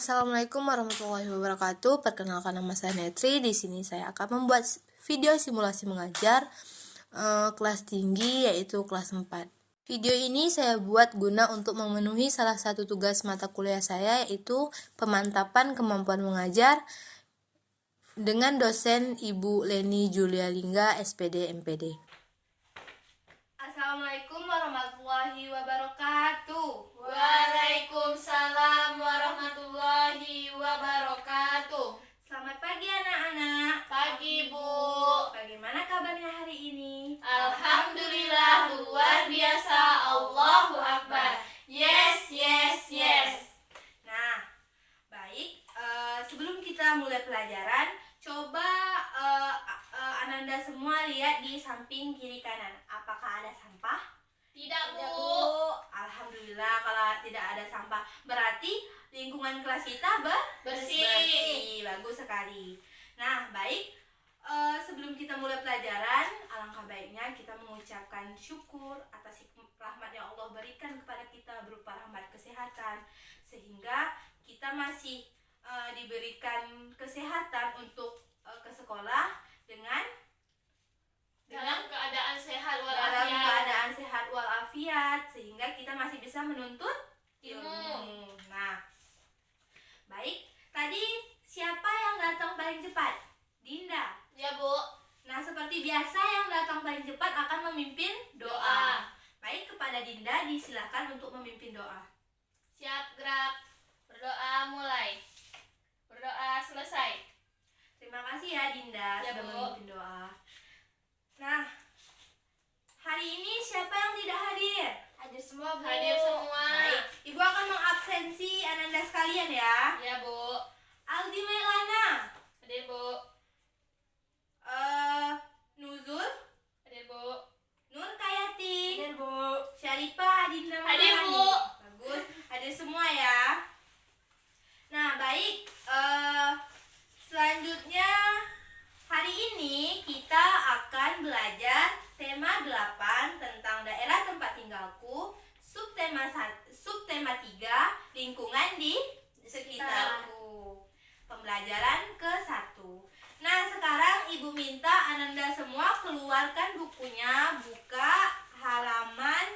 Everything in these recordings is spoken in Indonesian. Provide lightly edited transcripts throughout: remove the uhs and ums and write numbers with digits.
Assalamualaikum warahmatullahi wabarakatuh. Perkenalkan, nama saya Netri. Di sini saya akan membuat video simulasi mengajar kelas tinggi, yaitu kelas 4. Video ini saya buat guna untuk memenuhi salah satu tugas mata kuliah saya, yaitu pemantapan kemampuan mengajar dengan dosen Ibu Leni Julia Lingga, SPD MPD. Assalamualaikum warahmatullahi wabarakatuh. Waalaikumsalam warahmatullahi wabarakatuh. Selamat pagi anak-anak. Pagi, Bu. Bagaimana kabarnya hari ini? Alhamdulillah, luar biasa. Allahu Akbar. Yes, yes, yes. Nah, baik. Sebelum kita mulai pelajaran, coba Ananda semua lihat di samping kiri kanan. Apakah ada sampah? Tidak, Bu. Alhamdulillah kalau tidak ada sampah. Berarti lingkungan kelas kita Bersih. Bagus sekali. Nah, baik. Sebelum kita mulai pelajaran, alangkah baiknya kita mengucapkan syukur atas rahmat yang Allah berikan kepada kita berupa rahmat kesehatan, sehingga kita masih diberikan kesehatan untuk ke sekolah dalam keadaan sehat dalam walafiat. keadaan sehat walafiat, sehingga kita masih bisa menuntut Ilmu. Nah, baik. Tadi siapa yang datang paling cepat? Dinda. Ya, Bu. Nah, seperti biasa yang datang paling cepat akan memimpin doa. Baik, kepada Dinda disilakan untuk memimpin doa. Siap, gerak. Berdoa mulai. Berdoa selesai. Terima kasih ya Dinda Ya, sudah Bu. memimpin doa. Nah, hari ini siapa yang tidak hadir? Hadir semua, Bu. Hadir semua. Baik, Ibu akan mengabsensi Ananda sekalian ya. Ya, Bu. Aldi Melana, Hadir, Bu. Nuzul, Hadir, Bu. Nur Kayati, Hadir, Bu. Syarifah, Dinda Hadir, Maharani. Bu. Bagus, hadir semua ya. Nah, baik. Selanjutnya hari ini kita akan belajar tema 8 tentang daerah tempat tinggalku, subtema 3 lingkungan di sekitarku. Pembelajaran ke-1. Nah, sekarang Ibu minta Ananda semua keluarkan bukunya, buka halaman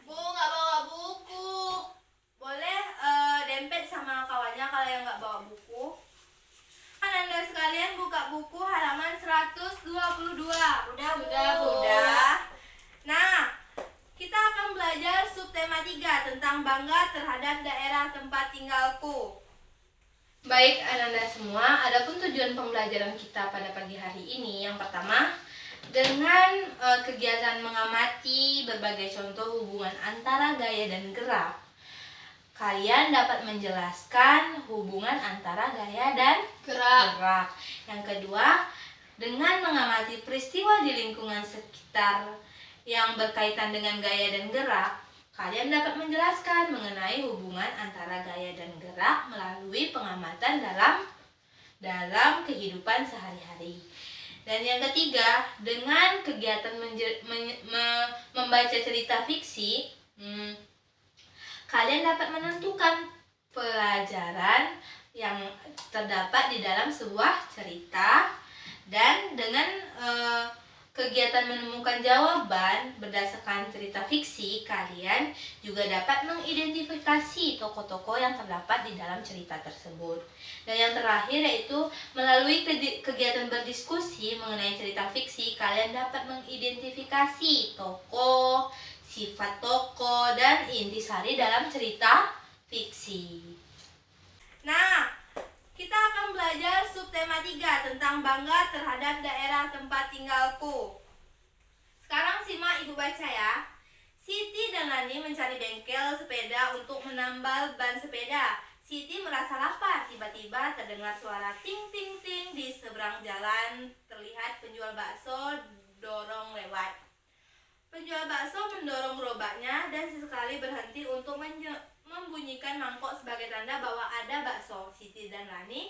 Bu, nggak bawa buku. boleh dempet sama kawannya kalau yang nggak bawa buku. Ananda sekalian buka buku halaman 122. Udah, Bu? Udah. Nah, kita akan belajar subtema 3 tentang bangga terhadap daerah tempat tinggalku. Baik Ananda semua, adapun tujuan pembelajaran kita pada pagi hari ini, yang pertama, dengan kegiatan mengamati berbagai contoh hubungan antara gaya dan gerak, kalian dapat menjelaskan hubungan antara gaya dan gerak. Yang kedua, dengan mengamati peristiwa di lingkungan sekitar yang berkaitan dengan gaya dan gerak, kalian dapat menjelaskan mengenai hubungan antara gaya dan gerak melalui pengamatan dalam kehidupan sehari-hari. Dan yang ketiga, dengan kegiatan membaca cerita fiksi, kalian dapat menentukan pelajaran yang terdapat di dalam sebuah cerita, dan dengan kegiatan menemukan jawaban berdasarkan cerita fiksi, kalian juga dapat mengidentifikasi tokoh-tokoh yang terdapat di dalam cerita tersebut. Dan yang terakhir yaitu melalui kegiatan berdiskusi mengenai cerita fiksi, kalian dapat mengidentifikasi tokoh, sifat tokoh, dan intisari dalam cerita fiksi. Nah, kita akan belajar subtema 3 tentang bangga terhadap daerah tempat tinggalku. Sekarang simak Ibu baca ya. Siti dan Lani mencari bengkel sepeda untuk menambal ban sepeda. Siti merasa lapar. Tiba-tiba terdengar suara ting ting ting di seberang jalan. Terlihat penjual bakso dorong lewat. Penjual bakso mendorong gerobaknya dan sesekali berhenti untuk membunyikan mangkok sebagai tanda bahwa ada bakso. Siti dan Lani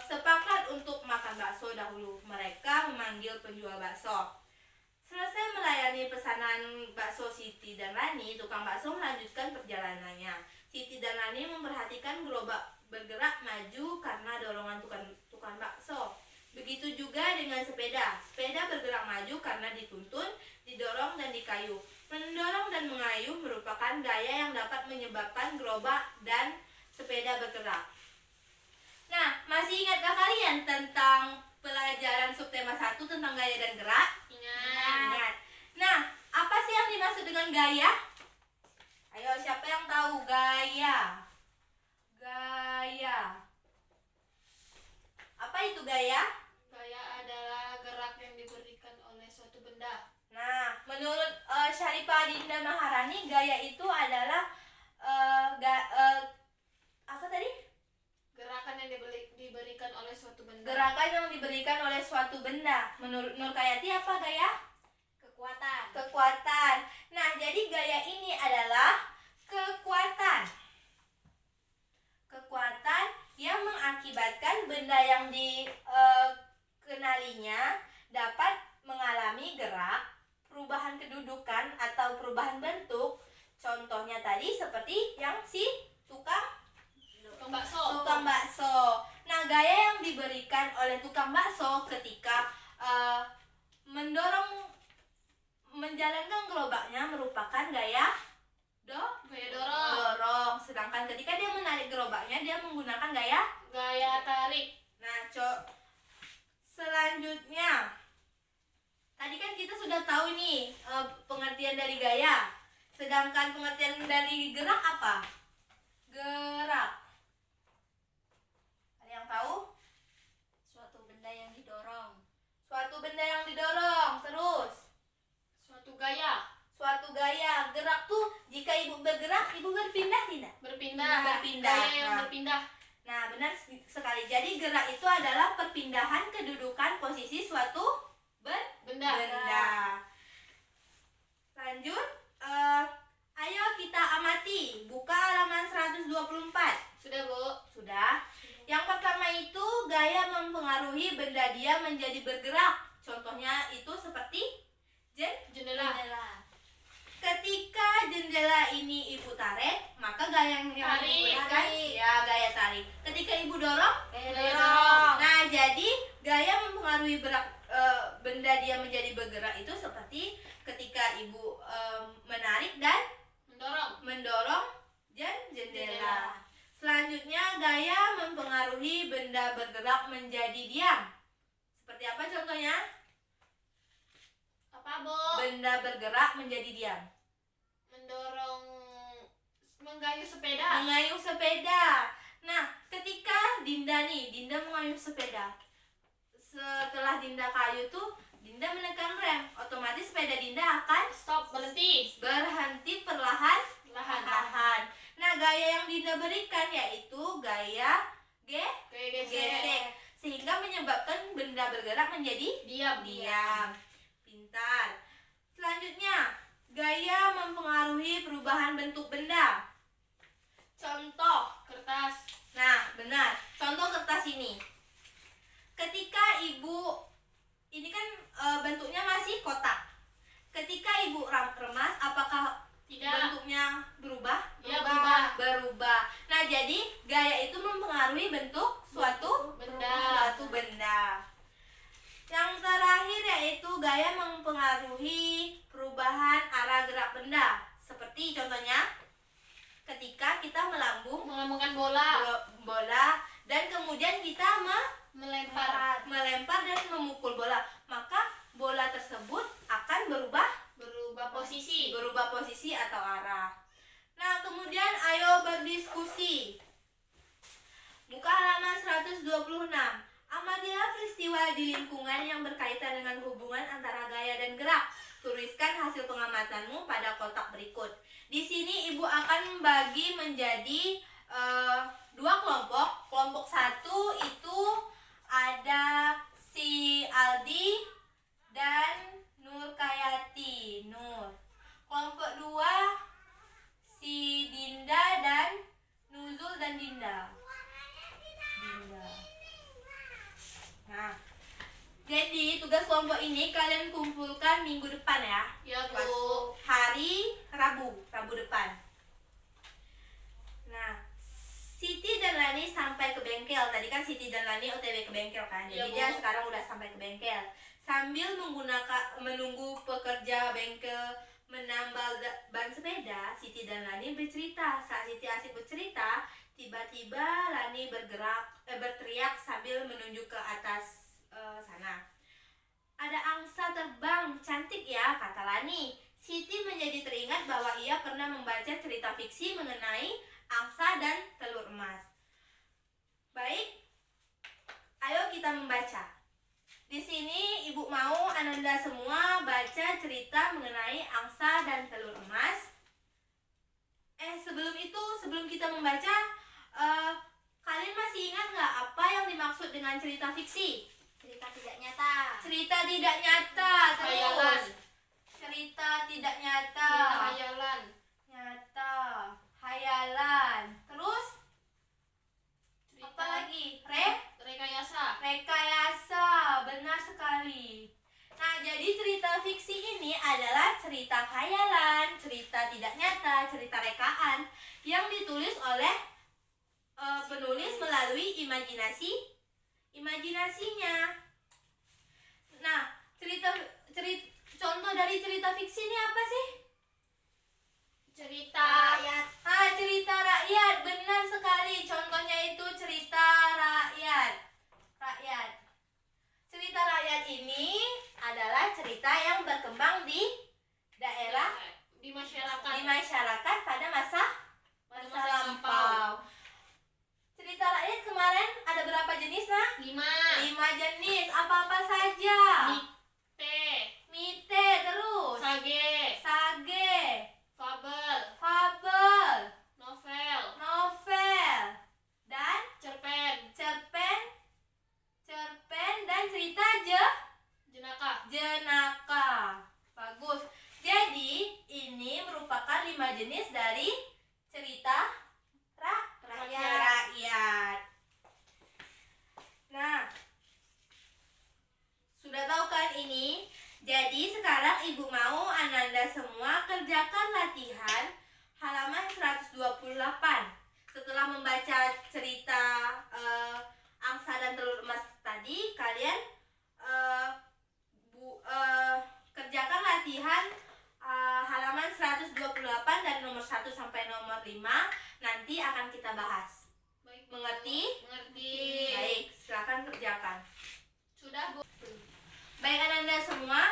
sepakat untuk makan bakso dahulu. Mereka memanggil penjual bakso. Selesai melayani pesanan bakso Siti dan Rani, tukang bakso melanjutkan perjalanannya. Siti dan Rani memperhatikan gerobak bergerak maju karena dorongan tukang bakso. Begitu juga dengan sepeda. Sepeda bergerak maju karena dituntun, didorong, dan dikayuh. Mendorong dan mengayuh merupakan gaya yang dapat menyebabkan gerobak dan sepeda bergerak. Nah, masih ingatkah kalian tentang pelajaran subtema 1 tentang gaya dan gerak? Ingat. Nah, apa sih yang dimaksud dengan gaya? Ayo, siapa yang tahu gaya? Gaya. Apa itu gaya? Gaya adalah gerak yang diberikan oleh suatu benda. Nah, menurut Syarifah Dinda Maharani, gaya itu adalah apa tadi? Gerakan yang diberikan oleh suatu benda. Gerakan yang diberikan oleh suatu benda. Menurut Nur Kayati apa gaya? Kekuatan. Nah, jadi gaya ini adalah kekuatan. Kekuatan yang mengakibatkan benda yang dikenalinya dapat mengalami gerak, perubahan kedudukan atau perubahan bentuk. Contohnya tadi seperti yang si tukang bakso. Nah, gaya yang diberikan oleh tukang bakso ketika menjalankan gerobaknya merupakan gaya dorong. Sedangkan ketika dia menarik gerobaknya, dia menggunakan gaya tarik. Nah, selanjutnya tadi kan kita sudah tahu nih pengertian dari gaya. Sedangkan pengertian dari gerak apa? Gerak. Ada yang tahu? Suatu benda yang didorong. Terus suatu gaya. Gerak tuh jika ibu bergerak, ibu berpindah tidak? Berpindah. Berpindah. Gaya yang berpindah. Nah, benar sekali. Jadi gerak itu adalah perpindahan kedudukan posisi suatu Benda. Lanjut, ayo kita amati. Buka halaman 124. Sudah, Bu. Sudah. Yang pertama itu gaya mempengaruhi benda dia menjadi bergerak. Contohnya itu seperti Jendela. Ketika jendela ini ibu tarik, maka gaya yang Tarik. ya gaya tarik. Ketika ibu dorong, Gaya dorong. Nah, jadi gaya mempengaruhi benda dia menjadi bergerak itu seperti ketika ibu menarik dan mendorong jendela. Selanjutnya, gaya mempengaruhi benda bergerak menjadi diam. Seperti apa contohnya? Apa, Bu? Benda bergerak menjadi diam. Menggayuh sepeda. Mengayuh sepeda. Nah, ketika Dinda mengayuh sepeda. Setelah Dinda kayuh tuh, Dinda menekan rem. Otomatis sepeda Dinda akan Stop, berhenti. berhenti perlahan. Nah, gaya yang Dinda berikan yaitu gaya Gaya gesek, sehingga menyebabkan benda bergerak menjadi Diam. Pintar. Selanjutnya, gaya mempengaruhi perubahan bentuk benda. Contoh, Kertas. nah benar. Contoh kertas ini. Ketika ibu, ini kan bentuknya masih kotak. Ketika ibu remas, apakah Tidak. bentuknya berubah? Ya, Berubah. Nah, jadi gaya itu mempengaruhi bentuk suatu Benda. benda. Yang terakhir yaitu gaya mempengaruhi perubahan arah gerak benda. Seperti contohnya ketika kita Melambungkan bola. dan kemudian kita Melempar. melempar dan memukul bola, maka bola tersebut akan berubah Posisi. atau arah. Nah, kemudian ayo berdiskusi. Buka halaman 126. Amatilah peristiwa di lingkungan yang berkaitan dengan hubungan antara gaya dan gerak. Tuliskan hasil pengamatanmu pada kotak berikut. Di sini ibu akan membagi menjadi dua kelompok. Kelompok satu itu ada si Aldi dan Nur Kayati. Kelompok dua si Dinda dan Nuzul dan Dinda. Nah, jadi tugas kelompok ini kalian kumpulkan minggu depan ya. Ya, Bu. Pas hari Rabu depan. Nah, Siti dan Lani sampai ke bengkel. Tadi kan Siti dan Lani OTW ke bengkel kan. Jadi Iya, Bu. dia sekarang udah sampai ke bengkel. Sambil menunggu pekerja bengkel menambal ban sepeda, Siti dan Lani bercerita. Saat Siti asik bercerita, tiba-tiba Lani berteriak sambil menunjuk ke atas sana. Ada angsa terbang, cantik ya, kata Lani. Siti menjadi teringat bahwa ia pernah membaca cerita fiksi mengenai angsa dan telur emas. Baik, ayo kita membaca. Di sini Ibu mau Ananda semua baca cerita mengenai angsa dan telur emas. Sebelum kita membaca, kalian masih ingat nggak apa yang dimaksud dengan cerita fiksi? Cerita tidak nyata. Cerita tidak nyata, Khayalan. terus cerita tidak nyata, Cerita hayalan. nyata, hayalan, terus Cerita apa lagi? rekayasa. Rekayasa, benar sekali. Nah, jadi cerita fiksi ini adalah cerita khayalan, cerita tidak nyata, cerita rekaan yang ditulis oleh penulis melalui imajinasinya. Nah, contoh dari cerita fiksi ini apa sih? Cerita Cerita rakyat, benar sekali. Contohnya itu cerita rakyat. Cerita rakyat ini adalah cerita yang berkembang di daerah, di masyarakat. di masyarakat pada masa lampau. Cerita rakyat kemarin ada berapa jenis, nah? 5. 5 jenis. Apa-apa saja? Mite, terus Sage, fabel, novel, dan cerpen, cerpen dan cerita jenaka. Bagus. Jadi ini merupakan 5 jenis dari cerita rakyat. Nah, sudah tahu kan ini? Jadi sekarang Ibu mau Ananda semua kerjakan latihan halaman 128. Setelah membaca cerita angsa dan telur emas tadi, kalian kerjakan latihan halaman 128 dari nomor 1 sampai nomor 5. Nanti akan kita bahas. Baik, Bu. Mengerti? Mengerti. Baik, silakan kerjakan. Sudah, Bu. Baik Ananda semua,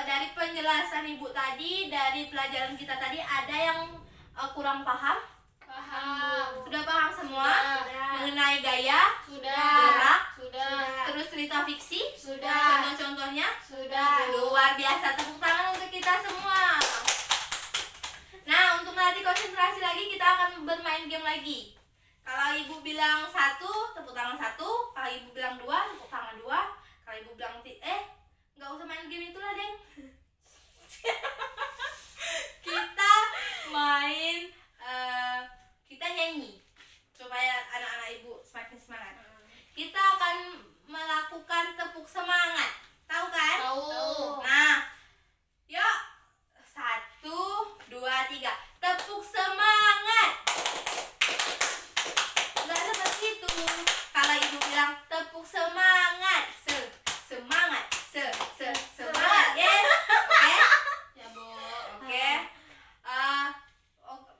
dari penjelasan Ibu tadi, dari pelajaran kita tadi, ada yang kurang paham? Paham. Sudah paham semua? Sudah. Mengenai gaya, Sudah. gerak, Sudah. terus cerita fiksi? Sudah. Contoh-contohnya? Sudah. Luar biasa, tepuk tangan untuk kita semua. Nah, untuk melatih konsentrasi lagi, kita akan bermain game lagi. Kalau Ibu bilang 1, tepuk tangan 1. Kalau Ibu bilang 2, tepuk tangan 2. Kalau Ibu bilang nggak usah main game itulah, Deng. Kita main, kita nyanyi supaya anak-anak Ibu semakin semangat. Kita akan melakukan tepuk semangat. Tahu kan? Tahu. Nah, yuk. 1, 2, 3. Tepuk semangat. Nggak seperti itu. Kalau Ibu bilang tepuk semangat, semangat, semangat, yes. Oke? Ya, Bu. Oke.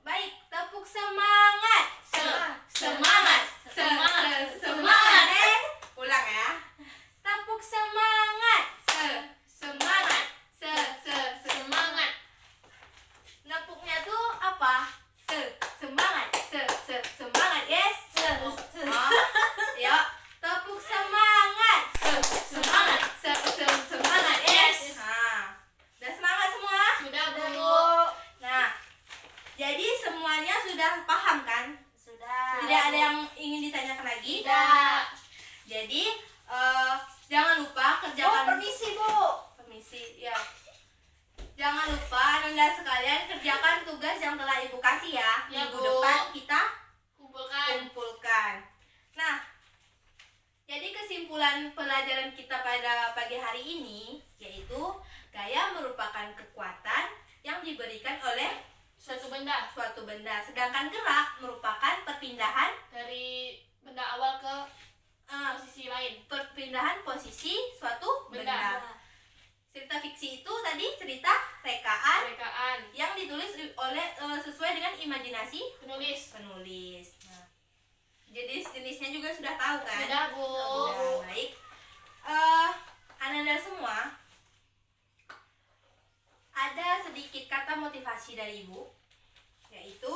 Baik, tepuk semangat. Semangat. Semangat. Ulang ya. Tepuk semangat. Semangat. Semangat. Nepuknya tuh apa? Semangat. Semangat, yes. Yuk, tepuk semangat. Semangat. Semangat, yes. Nah, udah semangat semua? Sudah, Bu. Nah, jadi semuanya sudah paham kan? Sudah. Tidak ada yang ingin ditanyakan lagi? Tidak. Jadi, jangan lupa kerjakan. Permisi, Bu. Permisi, ya. Jangan lupa Anda sekalian kerjakan tugas yang telah Ibu kasih ya. Ya, Minggu Bu. depan kita Kumpulkan. kumpulkan. Nah, Jadi kesimpulan pelajaran kita pada pagi hari ini yaitu gaya merupakan kekuatan yang diberikan oleh Suatu benda suatu benda, sedangkan gerak merupakan perpindahan dari benda awal ke posisi lain. perpindahan posisi suatu Benda. benda. Cerita fiksi itu tadi cerita rekaan Rekaan yang ditulis oleh sesuai dengan imajinasi penulis. penulis. Nah, jenisnya juga sudah tahu kan? Sudah, Bu. Sudah, baik. Ananda semua, ada sedikit kata motivasi dari Ibu, yaitu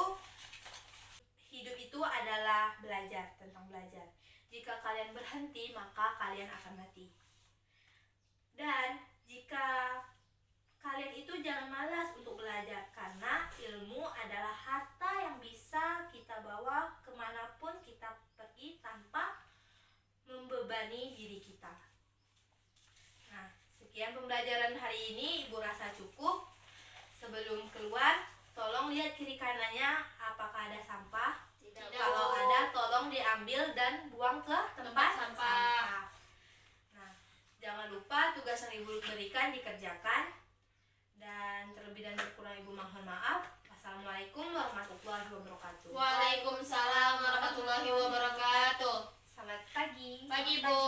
hidup itu adalah belajar, tentang belajar. Jika kalian berhenti, maka kalian akan mati. Dan jika kalian itu jangan malas untuk belajar, karena ilmu adalah harta yang bisa kita bawa kemanapun kita pergi tanpa membebani diri kita. Nah, sekian pembelajaran hari ini. Ibu rasa cukup. Sebelum keluar, tolong lihat kiri kanannya apakah ada sampah. Tidak. Kalau ada, tolong diambil dan buang ke tempat sampah. Nah, jangan lupa tugas yang Ibu berikan dikerjakan. Dan terlebih dan kurang Ibu mohon maaf. Assalamualaikum warahmatullahi wabarakatuh. Waalaikumsalam warahmatullahi wabarakatuh. Selamat pagi. Pagi, Bu.